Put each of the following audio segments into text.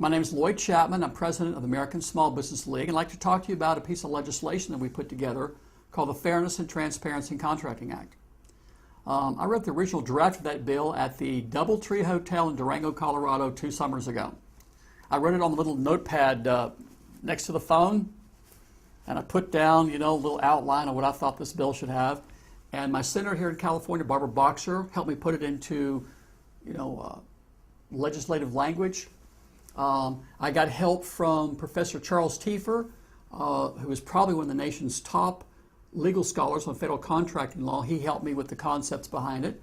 My name is Lloyd Chapman. I'm president of the American Small Business League. I'd like to talk to you about a piece of legislation that we put together called the Fairness and Transparency in Contracting Act. I wrote the original draft of that bill at the DoubleTree Hotel in Durango, Colorado 2 summers ago. I wrote it on the little notepad next to the phone, and I put down, a little outline of what I thought this bill should have. And my senator here in California, Barbara Boxer, helped me put it into, legislative language. I got help from Professor Charles Tiefer, who is probably one of the nation's top legal scholars on federal contracting law. He helped me with the concepts behind it.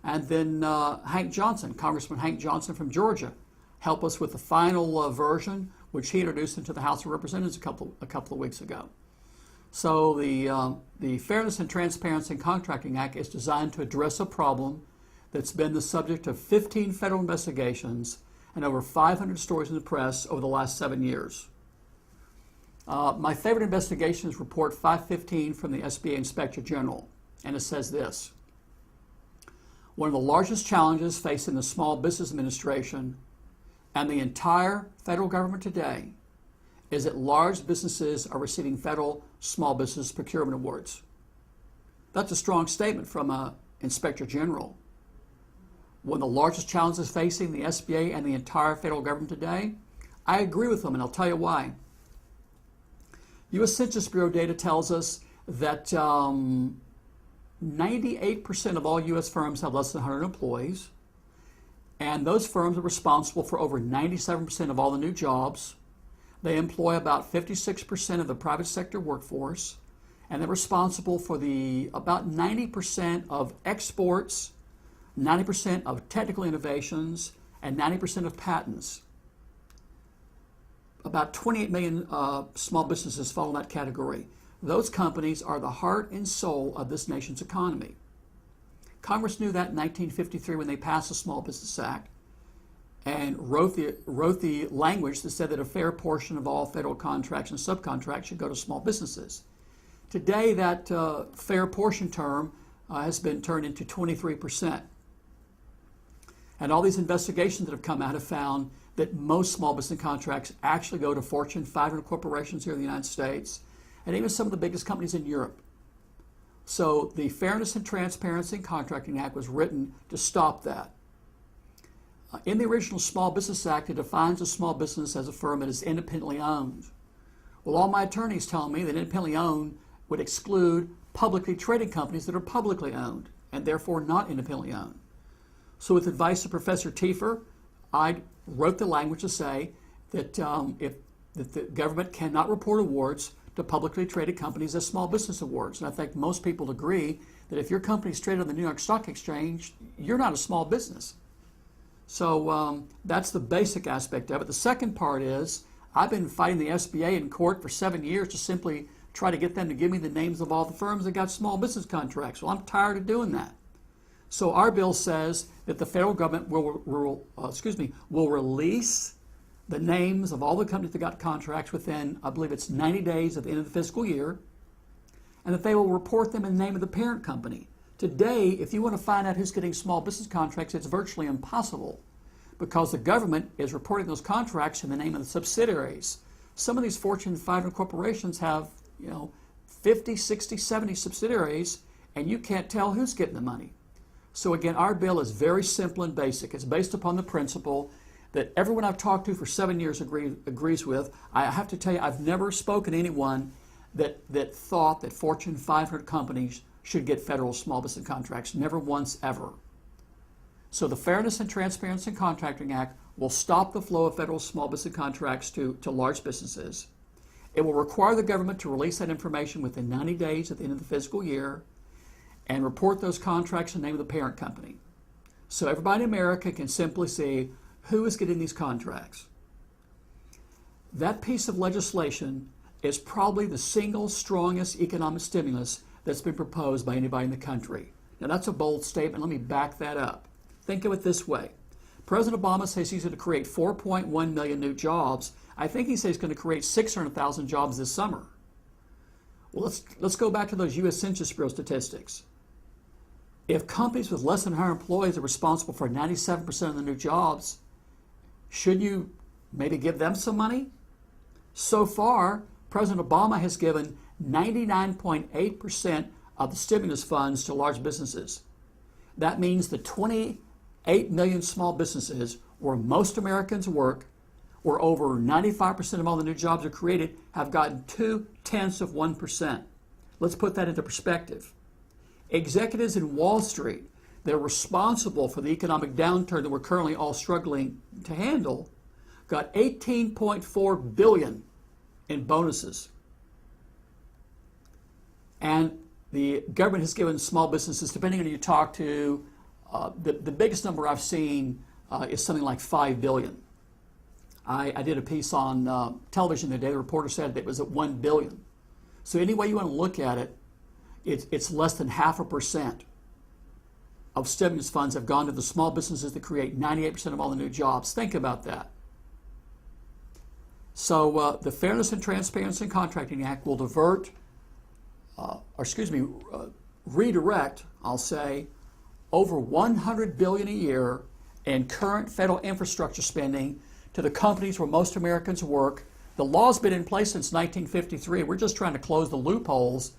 And then Hank Johnson, Congressman Hank Johnson from Georgia, helped us with the final version, which he introduced into the House of Representatives a couple of weeks ago. So the Fairness and Transparency in Contracting Act is designed to address a problem that's been the subject of 15 federal investigations and over 500 stories in the press over the last 7 years. My favorite investigation is Report 515 from the SBA Inspector General, and it says this: one of the largest challenges facing the Small Business Administration and the entire federal government today is that large businesses are receiving federal small business procurement awards. That's a strong statement from an Inspector General. One of the largest challenges facing the SBA and the entire federal government today? I agree with them, and I'll tell you why. U.S. Census Bureau data tells us that 98% of all U.S. firms have less than 100 employees, and those firms are responsible for over 97% of all the new jobs. They employ about 56% of the private sector workforce, and they're responsible for about 90% of exports, 90% of technical innovations, and 90% of patents. About 28 million small businesses fall in that category. Those companies are the heart and soul of this nation's economy. Congress knew that in 1953 when they passed the Small Business Act and wrote the language that said that a fair portion of all federal contracts and subcontracts should go to small businesses. Today, that fair portion term has been turned into 23%. And all these investigations that have come out have found that most small business contracts actually go to Fortune 500 corporations here in the United States, and even some of the biggest companies in Europe. So the Fairness and Transparency in Contracting Act was written to stop that. In the original Small Business Act, it defines a small business as a firm that is independently owned. Well, all my attorneys tell me that independently owned would exclude publicly traded companies that are publicly owned and therefore not independently owned. So with advice of Professor Tiefer, I wrote the language to say that that the government cannot report awards to publicly traded companies as small business awards. And I think most people agree that if your company's traded on the New York Stock Exchange, you're not a small business. So that's the basic aspect of it. The second part is I've been fighting the SBA in court for 7 years to simply try to get them to give me the names of all the firms that got small business contracts. Well, I'm tired of doing that. So our bill says that the federal government will release the names of all the companies that got contracts within, I believe it's 90 days of the end of the fiscal year, and that they will report them in the name of the parent company. Today, if you want to find out who's getting small business contracts, it's virtually impossible because the government is reporting those contracts in the name of the subsidiaries. Some of these Fortune 500 corporations have, 50, 60, 70 subsidiaries, and you can't tell who's getting the money. So again, our bill is very simple and basic. It's based upon the principle that everyone I've talked to for 7 years agrees with. I have to tell you, I've never spoken to anyone that thought that Fortune 500 companies should get federal small business contracts. Never once, ever. So the Fairness and Transparency in Contracting Act will stop the flow of federal small business contracts to large businesses. It will require the government to release that information within 90 days at the end of the fiscal year and report those contracts in the name of the parent company. So everybody in America can simply see who is getting these contracts. That piece of legislation is probably the single strongest economic stimulus that's been proposed by anybody in the country. Now that's a bold statement. Let me back that up. Think of it this way. President Obama says he's going to create 4.1 million new jobs. I think he says he's going to create 600,000 jobs this summer. Well, let's go back to those U.S. Census Bureau statistics. If companies with less than 100 employees are responsible for 97% of the new jobs, should you maybe give them some money? So far, President Obama has given 99.8% of the stimulus funds to large businesses. That means the 28 million small businesses where most Americans work, where over 95% of all the new jobs are created, have gotten 0.2%. Let's put that into perspective. Executives in Wall Street that are responsible for the economic downturn that we're currently all struggling to handle got $18.4 billion in bonuses. And the government has given small businesses, depending on who you talk to, the biggest number I've seen is something like $5 billion. I did a piece on television the day. The reporter said it was at $1 billion. So any way you want to look at it, it's less than 0.5% of stimulus funds have gone to the small businesses that create 98% of all the new jobs. Think about that. So the Fairness and Transparency in Contracting Act will redirect, I'll say, over $100 billion a year in current federal infrastructure spending to the companies where most Americans work. The law's been in place since 1953. We're just trying to close the loopholes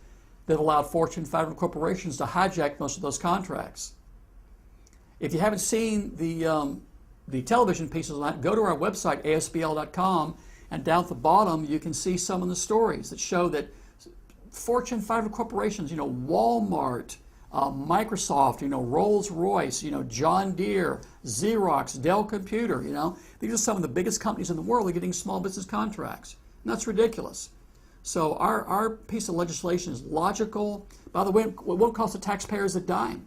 that allowed Fortune 500 corporations to hijack most of those contracts. If you haven't seen the television pieces on that, go to our website, ASBL.com, and down at the bottom you can see some of the stories that show that Fortune 500 corporations, Walmart, Microsoft, Rolls-Royce, John Deere, Xerox, Dell Computer, these are some of the biggest companies in the world that are getting small business contracts. And that's ridiculous. So our piece of legislation is logical. By the way, it won't cost the taxpayers a dime.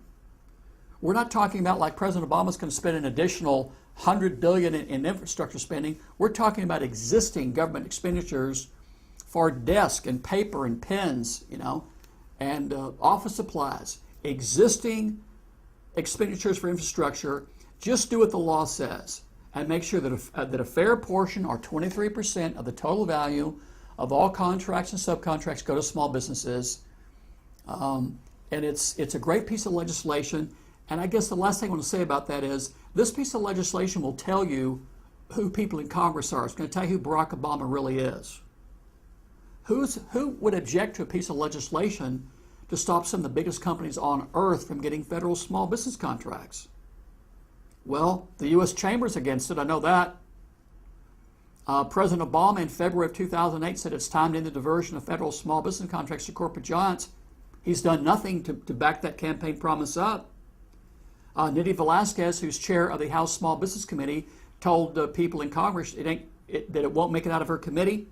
We're not talking about like President Obama's going to spend an additional $100 billion in infrastructure spending. We're talking about existing government expenditures for desk and paper and pens, and office supplies. Existing expenditures for infrastructure. Just do what the law says and make sure that a fair portion, or 23% of the total value of all contracts and subcontracts, go to small businesses. And it's a great piece of legislation. And I guess the last thing I want to say about that is this piece of legislation will tell you who people in Congress are. It's going to tell you who Barack Obama really is. Who would object to a piece of legislation to stop some of the biggest companies on earth from getting federal small business contracts? Well, the U.S. Chamber's against it. I know that. President Obama in February of 2008 said it's time to end the diversion of federal small business contracts to corporate giants. He's done nothing to back that campaign promise up. Nydia Velázquez, who's chair of the House Small Business Committee, told people in Congress that it won't make it out of her committee.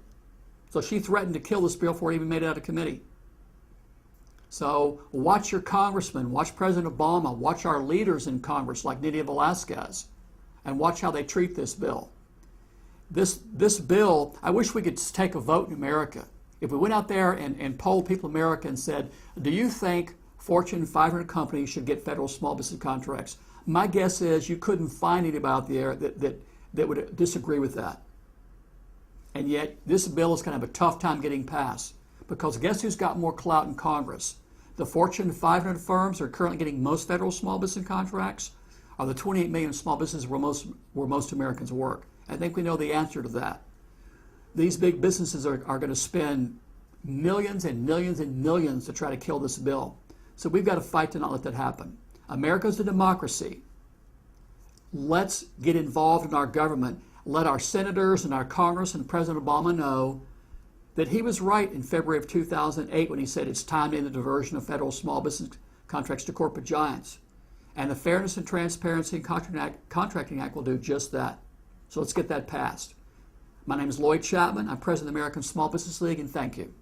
So she threatened to kill this bill before it even made it out of committee. So watch your congressman, watch President Obama, watch our leaders in Congress like Nydia Velázquez, and watch how they treat this bill. This bill, I wish we could take a vote in America. If we went out there and polled people in America and said, do you think Fortune 500 companies should get federal small business contracts? My guess is you couldn't find anybody out there that would disagree with that. And yet, this bill is going to have a tough time getting passed because guess who's got more clout in Congress? The Fortune 500 firms are currently getting most federal small business contracts, or the 28 million small businesses where most Americans work. I think we know the answer to that. These big businesses are going to spend millions and millions and millions to try to kill this bill. So we've got to fight to not let that happen. America's a democracy. Let's get involved in our government. Let our senators and our Congress and President Obama know that he was right in February of 2008 when he said it's time to end the diversion of federal small business contracts to corporate giants. And the Fairness and Transparency in Contracting Act will do just that. So let's get that passed. My name is Lloyd Chapman. I'm president of the American Small Business League, and thank you.